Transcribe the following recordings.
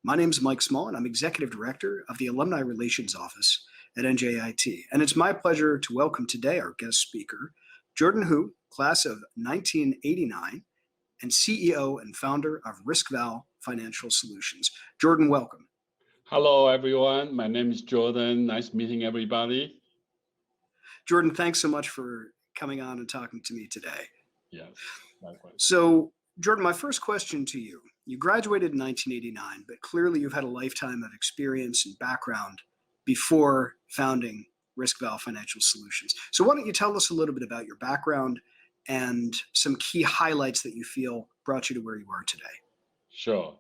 My name is Mike Small, and I'm Executive Director of the Alumni Relations Office at NJIT. And it's my pleasure to welcome today our guest speaker, Jordan Hu, class of 1989, and CEO and founder of RiskVal Financial Solutions. Jordan, welcome. Hello, everyone. My name is Jordan. Nice meeting everybody. Jordan, thanks so much for coming on and talking to me today. Yes, likewise. So, Jordan, my first question to you. You graduated in 1989, but clearly you've had a lifetime of experience and background before founding RiskVal Financial Solutions. So why don't you tell us a little bit about your background and some key highlights that you feel brought you to where you are today? Sure.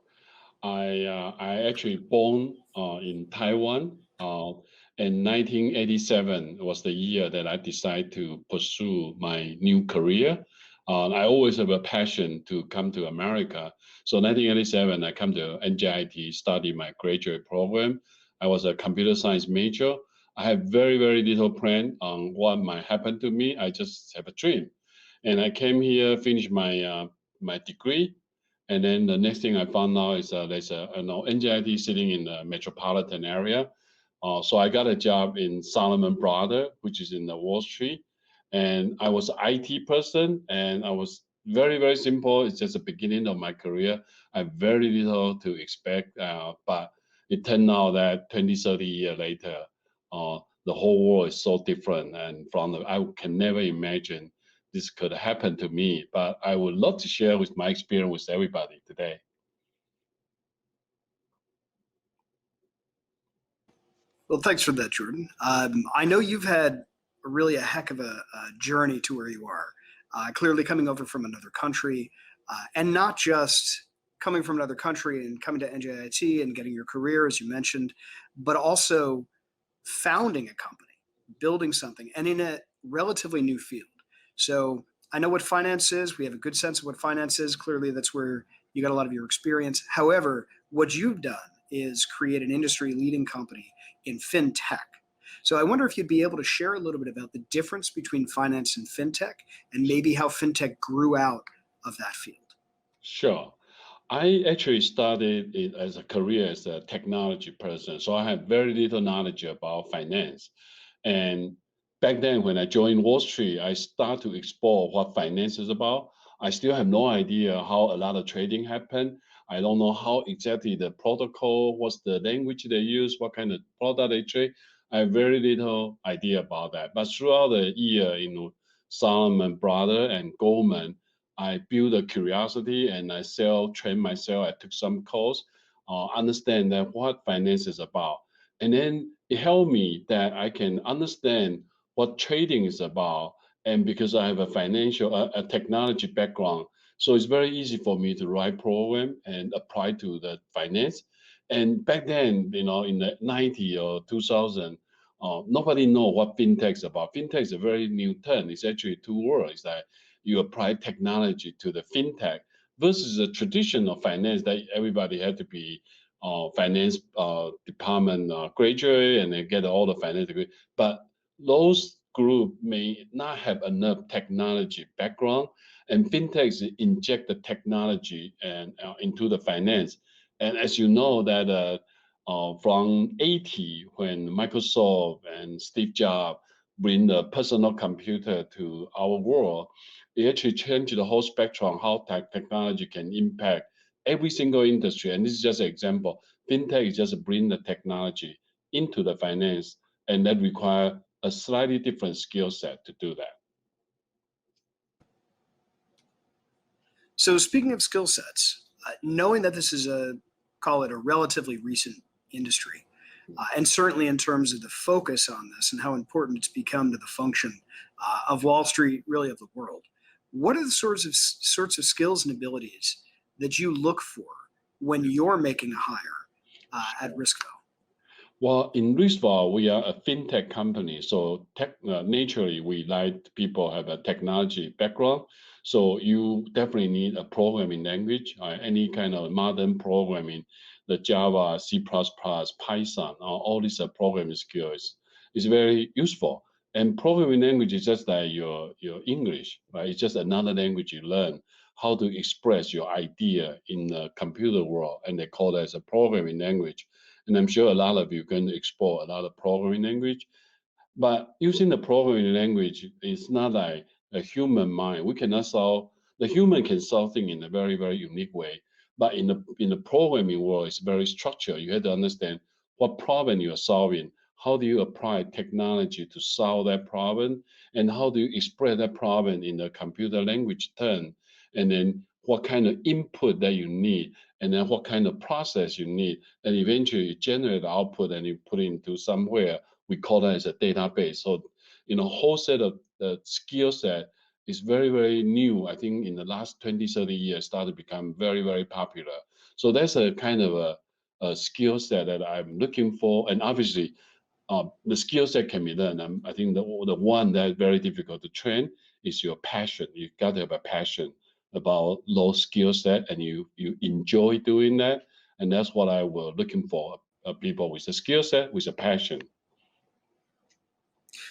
I actually born in Taiwan. In 1987 was the year that I decided to pursue my new career. I always have a passion to come to America. So 1987, I come to NJIT, study my graduate program. I was a computer science major. I have very, very little plan on what might happen to me. I just have a dream. And I came here, finished my my degree. And then the next thing I found out is there's a NJIT sitting in the metropolitan area. So I got a job in Salomon Brothers, which is in the Wall Street. And I was an IT person, and I was very, very simple. It's just the beginning of my career. I have very little to expect, but it turned out that 20, 30 years later, the whole world is so different. And I can never imagine this could happen to me, but I would love to share with my experience with everybody today. Well, thanks for that, Jordan. I know you've had really a heck of a journey to where you are. Clearly coming over from another country, and not just coming from another country and coming to NJIT and getting your career, as you mentioned, but also founding a company, building something, and in a relatively new field. So I know what finance is. We have a good sense of what finance is. Clearly, that's where you got a lot of your experience. However, what you've done is create an industry-leading company in FinTech. So I wonder if you'd be able to share a little bit about the difference between finance and FinTech, and maybe how FinTech grew out of that field. Sure. I actually started it as a career as a technology person, so I had very little knowledge about finance. And back then, when I joined Wall Street, I started to explore what finance is about. I still have no idea how a lot of trading happened. I don't know how exactly the protocol, what's the language they use, what kind of product they trade. I have very little idea about that. But throughout the year, Salomon Brothers and Goldman, I built a curiosity and I trained myself. I took some course, understand that what finance is about. And then it helped me that I can understand what trading is about. And because I have a technology background, so it's very easy for me to write program and apply to the finance. And back then, in the 90 or 2000, nobody know what FinTech is about. FinTech is a very new term. It's actually two words that you apply technology to the FinTech versus the traditional finance that everybody had to be finance department graduate and they get all the finance degree. But those group may not have enough technology background, and FinTechs inject the technology and into the finance. And as you know that from 80, when Microsoft and Steve Jobs bring the personal computer to our world, it actually changed the whole spectrum how technology can impact every single industry. And this is just an example. FinTech is just bring the technology into the finance, and that require a slightly different skill set to do that. So speaking of skill sets, knowing that this is call it a relatively recent industry, and certainly in terms of the focus on this and how important it's become to the function of Wall Street, really of the world, what are the sorts of skills and abilities that you look for when you're making a hire at RiskVal? Well, in RiskVal, we are a FinTech company. So naturally, we like people have a technology background. So you definitely need a programming language, any kind of modern programming, the Java, C++, Python, all these programming skills is very useful. And programming language is just like your English, right? It's just another language you learn. how to express your idea in the computer world, and they call that as a programming language. And I'm sure a lot of you are going to explore a lot of programming language. But using the programming language is not like a human mind. We cannot solve the human can solve things in a very, very unique way. But in the programming world, it's very structured. You have to understand what problem you're solving. How do you apply technology to solve that problem? And how do you express that problem in the computer language term? And then what kind of input that you need, and then what kind of process you need. And eventually you generate the output and you put it into somewhere we call that as a database. So, whole set of the skill set is very, very new. I think in the last 20, 30 years, started to become very, very popular. So that's a kind of a skill set that I'm looking for. And obviously, the skill set can be learned. I think the one that's very difficult to train is your passion. You got to have a passion about those skill set, and you enjoy doing that. And that's what I was looking for, people with a skill set, with a passion.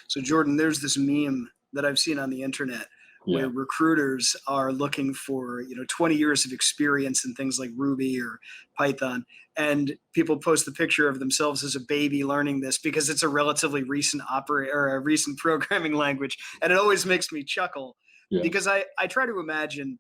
So Jordan, there's this meme that I've seen on the internet where Yeah. recruiters are looking for 20 years of experience in things like Ruby or Python, and people post the picture of themselves as a baby learning this because it's a relatively recent or a recent programming language, and it always makes me chuckle because Yes. I try to imagine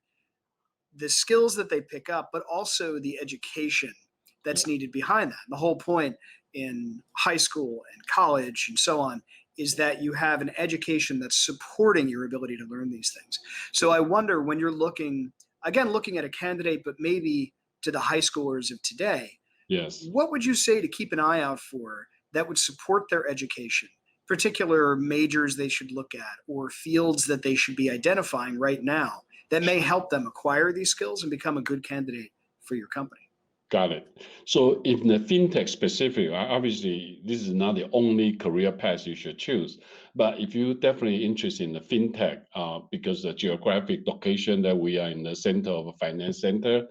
the skills that they pick up, but also the education Yeah. that's needed behind that. The whole point in high school and college and so on is that you have an education that's supporting your ability to learn these things. So I wonder, when you're looking, again, looking at a candidate, but maybe to the high schoolers of today, Yes. what would you say to keep an eye out for that would support their education? Particular majors they should look at, or fields that they should be identifying right now that may help them acquire these skills and become a good candidate for your company? Got it. So in the fintech specific, obviously this is not the only career path you should choose. But if you're definitely interested in the fintech, because the geographic location that we are in the center of a finance center,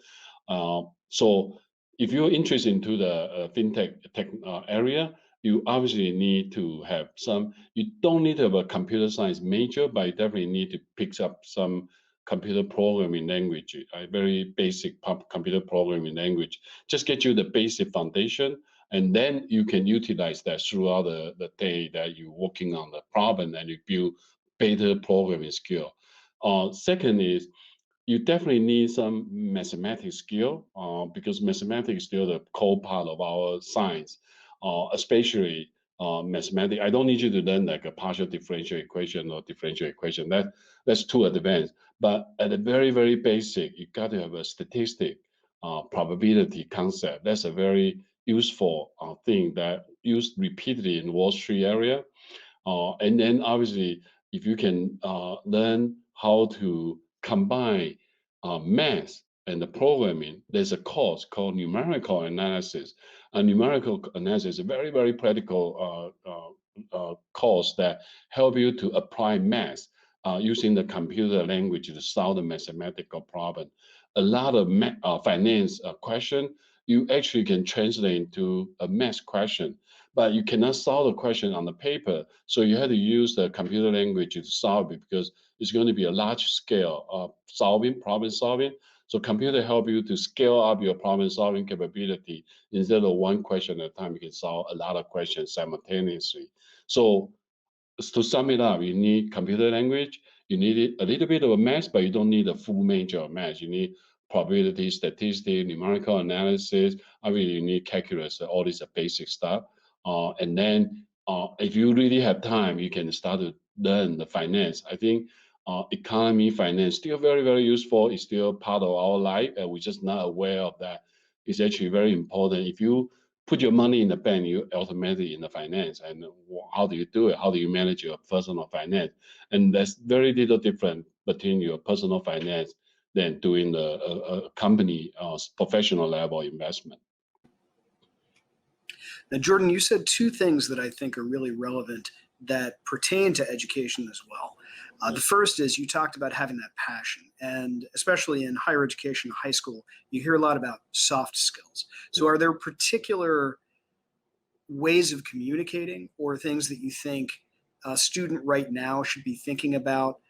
so if you're interested into the fintech tech area, you obviously need to have some. You don't need to have a computer science major, but you definitely need to pick up some computer programming language, a very basic computer programming language. Just get you the basic foundation, and then you can utilize that throughout the day that you're working on the problem, and you build better programming skill. Second is you definitely need some mathematics skill, because mathematics is still the core part of our science, especially mathematics. I don't need you to learn like a partial differential equation or differential equation. That's too advanced. But at a very, very basic, you got to have a statistic, probability concept. That's a very useful thing that used repeatedly in Wall Street area. And then obviously, if you can learn how to combine math and the programming, there's a course called numerical analysis. A numerical analysis is a very, very practical course that help you to apply math using the computer language to solve the mathematical problem. A lot of finance question, you actually can translate into a math question, but you cannot solve the question on the paper. So you have to use the computer language to solve it, because it's going to be a large scale of problem solving. So computer help you to scale up your problem solving capability. Instead of one question at a time, you can solve a lot of questions simultaneously. So to sum it up, you need computer language, you need a little bit of a math, but you don't need a full major of math. You need probability, statistics, numerical analysis. I mean, you need calculus, all this basic stuff. And then if you really have time, you can start to learn the finance. I think economy, finance, still very, very useful. It's still part of our life, and we're just not aware of that. It's actually very important. If you put your money in the bank, you automatically in the finance. And how do you do it? How do you manage your personal finance? And there's very little difference between your personal finance than doing a company professional level investment. Now, Jordan, you said two things that I think are really relevant that pertain to education as well. The first is you talked about having that passion, and especially in higher education, high school, you hear a lot about soft skills. So, are there particular ways of communicating or things that you think a student right now should be thinking about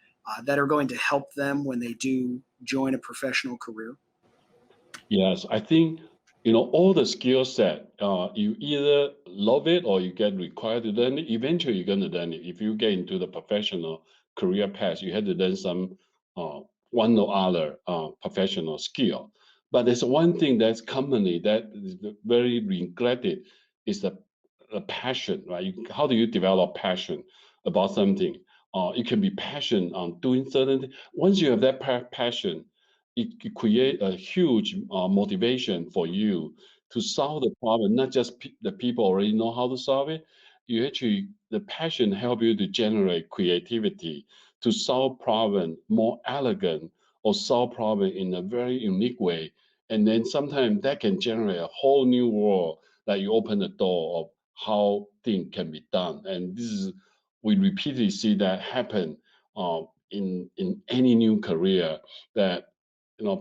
that are going to help them when they do join a professional career? Yes, I think all the skill set. You either love it or you get required to learn it. Eventually, you're going to learn it. If you get into the professional career path, you have to learn some uh, one or other professional skill. But there's one thing that's commonly that is very regretted is the passion, right? How do you develop passion about something? You can be passionate on doing certain things. Once you have that passion, it create a huge motivation for you to solve the problem. Not just the people already know how to solve it. You actually the passion help you to generate creativity to solve problem more elegant or solve problem in a very unique way. And then sometimes that can generate a whole new world that you open the door of how things can be done. And this is we repeatedly see that happen in any new career that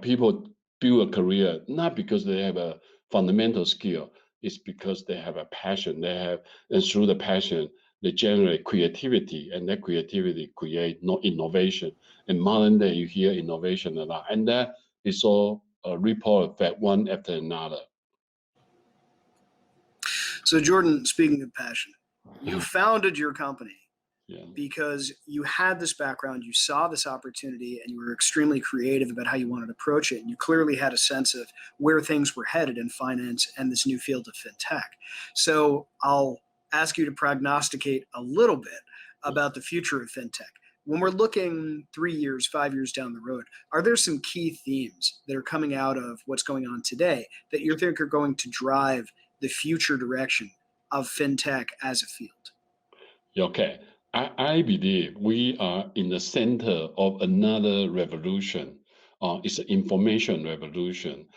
people build a career not because they have a fundamental skill, it's because they have a passion. And through the passion, they generate creativity, and that creativity create no innovation. In modern day, you hear innovation a lot, and that is all a ripple effect, one after another. So, Jordan, speaking of passion, you founded your company Yeah. because you had this background, you saw this opportunity, and you were extremely creative about how you wanted to approach it. And you clearly had a sense of where things were headed in finance and this new field of fintech. So I'll ask you to prognosticate a little bit about the future of fintech. When we're looking 3 years, 5 years down the road, are there some key themes that are coming out of what's going on today that you think are going to drive the future direction of fintech as a field? Okay. I believe we are in the center of another revolution. It's an information revolution.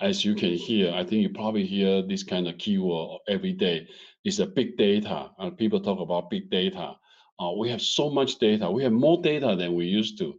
As you can hear, I think you probably hear this kind of keyword every day. It's a big data. People talk about big data. We have so much data. We have more data than we used to.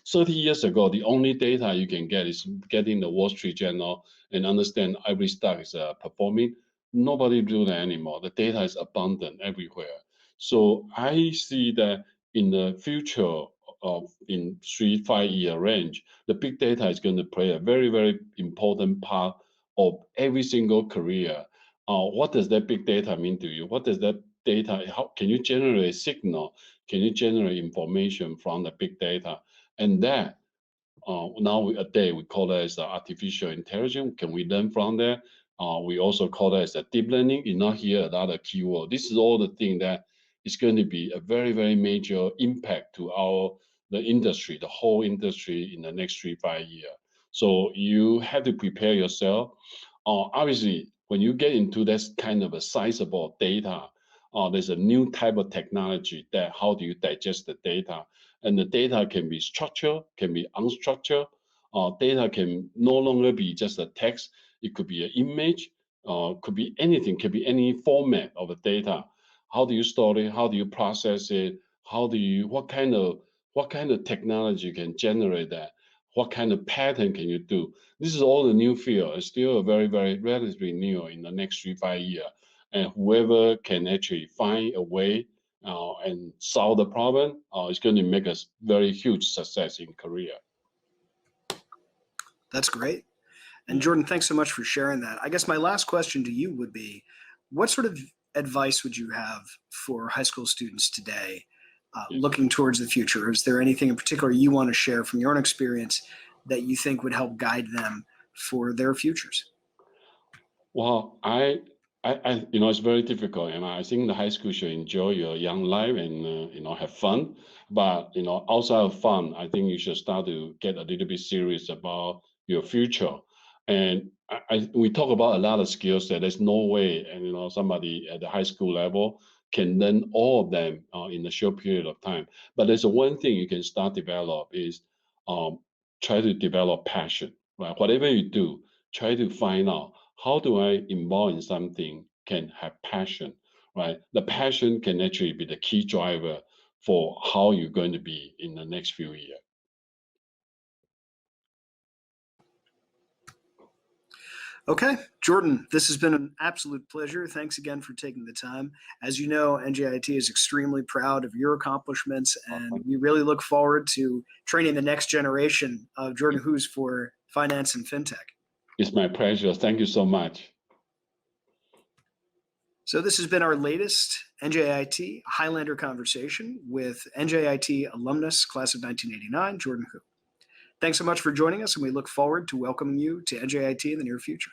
30 years ago, the only data you can get is getting the Wall Street Journal and understand every stock is performing. Nobody do that anymore. The data is abundant everywhere. So I see that in the future of in 3 5 year range, the big data is going to play a very very important part of every single career. What does that big data mean to you? What does that data? How can you generate signal? Can you generate information from the big data? And that a day we call that as artificial intelligence. Can we learn from that? We also call that as a deep learning. You not hear another keyword. This is all the thing that is going to be a very very major impact to the industry, the whole industry in the next 3 5 years. So you have to prepare yourself. Obviously, when you get into this kind of a sizable data, there's a new type of technology that how do you digest the data, and the data can be structured, can be unstructured. Data can no longer be just a text. It could be an image, could be anything, could be any format of the data. How do you store it? How do you process it? What kind of technology can generate that? What kind of pattern can you do? This is all the new field. It's still a very, very relatively new in the next 3 5 years. And whoever can actually find a way and solve the problem, it's going to make us very huge success in Korea. That's great. And Yeah, Jordan, thanks so much for sharing that. I guess my last question to you would be, what sort of advice would you have for high school students today yeah. looking towards the future? Is there anything in particular you want to share from your own experience that you think would help guide them for their futures? Well, it's very difficult, and I think the high school should enjoy your young life and have fun. But outside of fun, I think you should start to get a little bit serious about your future. And we talk about a lot of skills that there's no way, and somebody at the high school level can learn all of them in a short period of time. But there's one thing you can start develop is um, try to develop passion. Right, whatever you do, try to find out how do I involve in something can have passion, right? The passion can actually be the key driver for how you're going to be in the next few years. Okay, Jordan, this has been an absolute pleasure. Thanks again for taking the time. As you know, NJIT is extremely proud of your accomplishments, and we really look forward to training the next generation of Jordan Who's for finance and fintech. It's my pleasure. Thank you so much. So this has been our latest NJIT Highlander conversation with NJIT alumnus, class of 1989, Jordan Hu. Thanks so much for joining us, and we look forward to welcoming you to NJIT in the near future.